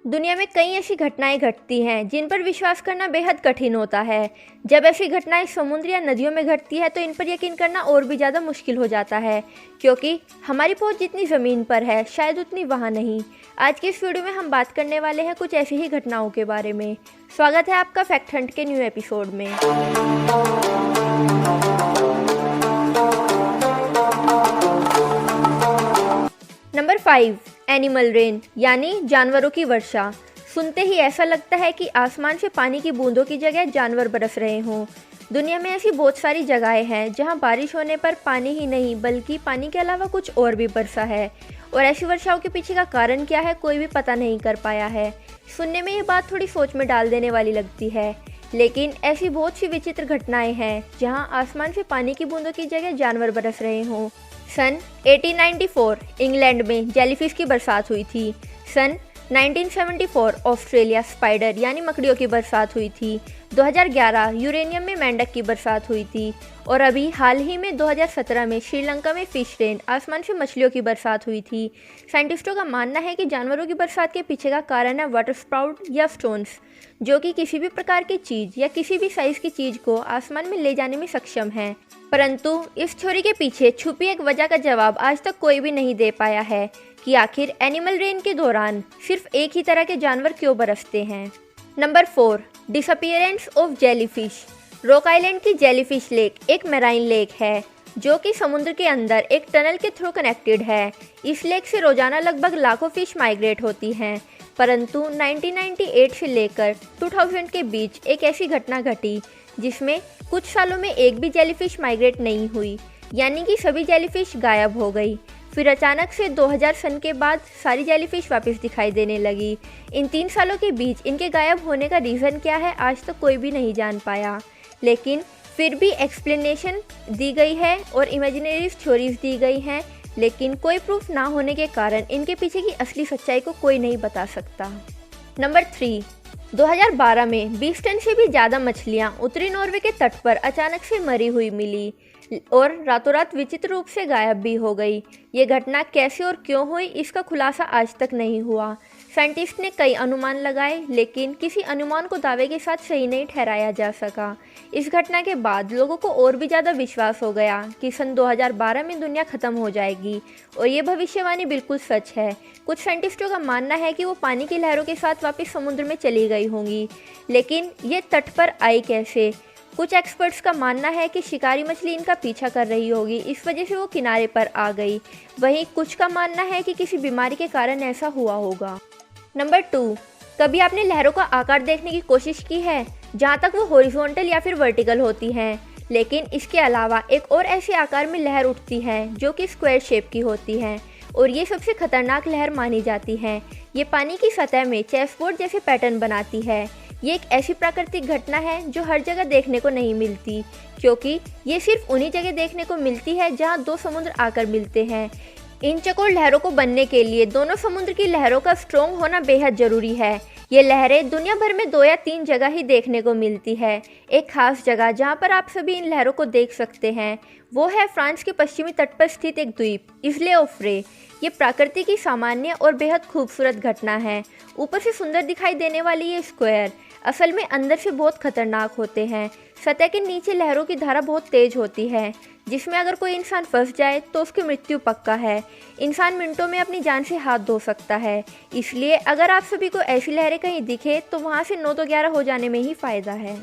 दुनिया में कई ऐसी घटनाएं घटती हैं जिन पर विश्वास करना बेहद कठिन होता है। जब ऐसी घटनाएं समुद्र या नदियों में घटती है तो इन पर यकीन करना और भी ज़्यादा मुश्किल हो जाता है, क्योंकि हमारी पहुंच जितनी ज़मीन पर है शायद उतनी वहां नहीं। आज के इस वीडियो में हम बात करने वाले हैं कुछ ऐसी ही घटनाओं के बारे में। स्वागत है आपका फैक्ट हंट के न्यू एपिसोड में। नंबर 5, एनिमल रेन यानी जानवरों की वर्षा। सुनते ही ऐसा लगता है कि आसमान से पानी की बूंदों की जगह जानवर बरस रहे हों। दुनिया में ऐसी बहुत सारी जगहें हैं जहां बारिश होने पर पानी ही नहीं बल्कि पानी के अलावा कुछ और भी बरसा है, और ऐसी वर्षाओं के पीछे का कारण क्या है कोई भी पता नहीं कर पाया है। सुनने में ये बात थोड़ी सोच में डाल देने वाली लगती है, लेकिन ऐसी बहुत सी विचित्र घटनाएं हैं जहां आसमान से पानी की बूंदों की जगह जानवर बरस रहे हों। सन 1894 इंग्लैंड में जेलीफिश की बरसात हुई थी। सन 1974 ऑस्ट्रेलिया स्पाइडर यानी मकड़ियों की बरसात हुई थी। 2011 यूरेनियम में मेंढक की बरसात हुई थी, और अभी हाल ही में 2017 में श्रीलंका में फिश रेन आसमान से मछलियों की बरसात हुई थी। साइंटिस्टों का मानना है कि जानवरों की बरसात के पीछे का कारण है वाटर स्प्राउट या स्टोन्स, जो कि किसी भी प्रकार की चीज़ या किसी भी साइज़ की चीज़ को आसमान में ले जाने में सक्षम है। परंतु इस थ्योरी के पीछे छुपी एक वजह का जवाब आज तक कोई भी नहीं दे पाया है कि आखिर एनिमल रेन के दौरान सिर्फ एक ही तरह के जानवर क्यों बरसते हैं। Number 4, disappearance of jellyfish. Rock island की जेलीफिश लेक एक मैराइन लेक है जो कि समुद्र के अंदर एक टनल के थ्रू कनेक्टेड है। इस लेक से रोजाना लगभग लाखों फिश माइग्रेट होती हैं, परंतु 1998 से लेकर 2000 के बीच एक ऐसी घटना घटी जिसमें कुछ सालों में एक भी जेलीफिश माइग्रेट नहीं हुई, यानी कि सभी जेलीफिश गायब हो गई। फिर अचानक से 2000 सन के बाद सारी जेलीफिश वापस दिखाई देने लगी। इन 3 सालों के बीच इनके गायब होने का रीज़न क्या है आज तक कोई भी नहीं जान पाया, लेकिन फिर भी एक्सप्लेनेशन दी गई है और इमेजिनरी थ्योरीज दी गई हैं, लेकिन कोई प्रूफ ना होने के कारण इनके पीछे की असली सच्चाई को कोई नहीं बता सकता। नंबर 3, 2012 में 20 टन से भी ज़्यादा मछलियाँ उत्तरी नॉर्वे के तट पर अचानक से मरी हुई मिली और रातों रात विचित्र रूप से गायब भी हो गई। ये घटना कैसे और क्यों हुई इसका खुलासा आज तक नहीं हुआ। साइंटिस्ट ने कई अनुमान लगाए, लेकिन किसी अनुमान को दावे के साथ सही नहीं ठहराया जा सका। इस घटना के बाद लोगों को और भी ज़्यादा विश्वास हो गया कि सन 2012 में दुनिया ख़त्म हो जाएगी, और ये भविष्यवाणी बिल्कुल सच है। कुछ साइंटिस्टों का मानना है कि वो पानी की लहरों के साथ वापस समुद्र में चली गई होंगी, लेकिन ये तट पर आई कैसे? कुछ एक्सपर्ट्स का मानना है कि शिकारी मछली इनका पीछा कर रही होगी, इस वजह से वो किनारे पर आ गई। वहीं कुछ का मानना है कि किसी बीमारी के कारण ऐसा हुआ होगा। नंबर 2, कभी आपने लहरों का आकार देखने की कोशिश की है जहाँ तक वो हॉरिजॉन्टल या फिर वर्टिकल होती हैं, लेकिन इसके अलावा एक और ऐसे आकार में लहर उठती है जो कि स्क्वायर शेप की होती है, और ये सबसे खतरनाक लहर मानी जाती है। ये पानी की सतह में चेसबोर्ड जैसे पैटर्न बनाती है। ये एक ऐसी प्राकृतिक घटना है जो हर जगह देखने को नहीं मिलती, क्योंकि ये सिर्फ उन्हीं जगह देखने को मिलती है जहाँ दो समुद्र आकर मिलते हैं। इन चौकोर लहरों को बनने के लिए दोनों समुद्र की लहरों का स्ट्रॉन्ग होना बेहद ज़रूरी है। ये लहरें दुनिया भर में 2 या 3 जगह ही देखने को मिलती है। एक खास जगह जहाँ पर आप सभी इन लहरों को देख सकते हैं वो है फ्रांस के पश्चिमी तट पर स्थित एक द्वीप इसले ऑफ रे। ये प्रकृति की सामान्य और बेहद खूबसूरत घटना है। ऊपर से सुंदर दिखाई देने वाली ये स्क्वायर असल में अंदर से बहुत खतरनाक होते हैं। सतह के नीचे लहरों की धारा बहुत तेज होती है, जिसमें अगर कोई इंसान फंस जाए तो उसकी मृत्यु पक्का है। इंसान मिनटों में अपनी जान से हाथ धो सकता है। इसलिए अगर आप सभी को ऐसी लहरें कहीं दिखे तो वहाँ से 9 तो 11 हो जाने में ही फ़ायदा है।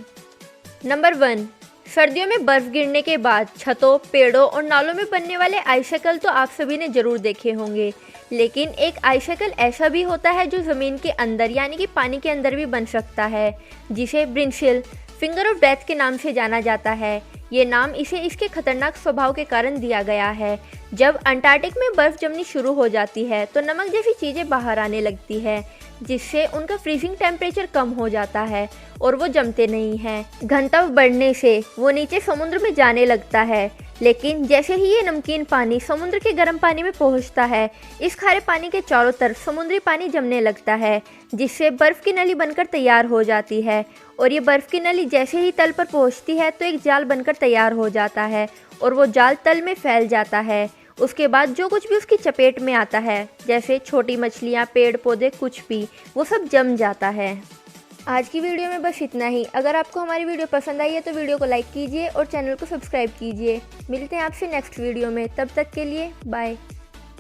नंबर 1, सर्दियों में बर्फ़ गिरने के बाद छतों, पेड़ों और नालों में बनने वाले आइसैकल तो आप सभी ने ज़रूर देखे होंगे, लेकिन एक आइसैकल ऐसा भी होता है जो ज़मीन के अंदर यानी कि पानी के अंदर भी बन सकता है, जिसे ब्रिंसिल फिंगर ऑफ डेथ के नाम से जाना जाता है। ये नाम इसे इसके खतरनाक स्वभाव के कारण दिया गया है। जब अंटार्कटिक में बर्फ़ जमनी शुरू हो जाती है तो नमक जैसी चीज़ें बाहर आने लगती है, जिससे उनका फ्रीजिंग टेम्परेचर कम हो जाता है और वो जमते नहीं हैं। घनत्व बढ़ने से वो नीचे समुद्र में जाने लगता है, लेकिन जैसे ही ये नमकीन पानी समुद्र के गर्म पानी में पहुंचता है, इस खारे पानी के चारों तरफ समुद्री पानी जमने लगता है, जिससे बर्फ़ की नली बनकर तैयार हो जाती है। और ये बर्फ़ की नली जैसे ही तल पर पहुंचती है तो एक जाल बनकर तैयार हो जाता है, और वो जाल तल में फैल जाता है उसके बाद जो कुछ भी उसकी चपेट में आता है, जैसे छोटी मछलियाँ, पेड़ पौधे, कुछ भी, वो सब जम जाता है। आज की वीडियो में बस इतना ही। अगर आपको हमारी वीडियो पसंद आई है तो वीडियो को लाइक कीजिए और चैनल को सब्सक्राइब कीजिए। मिलते हैं आपसे नेक्स्ट वीडियो में, तब तक के लिए बाय।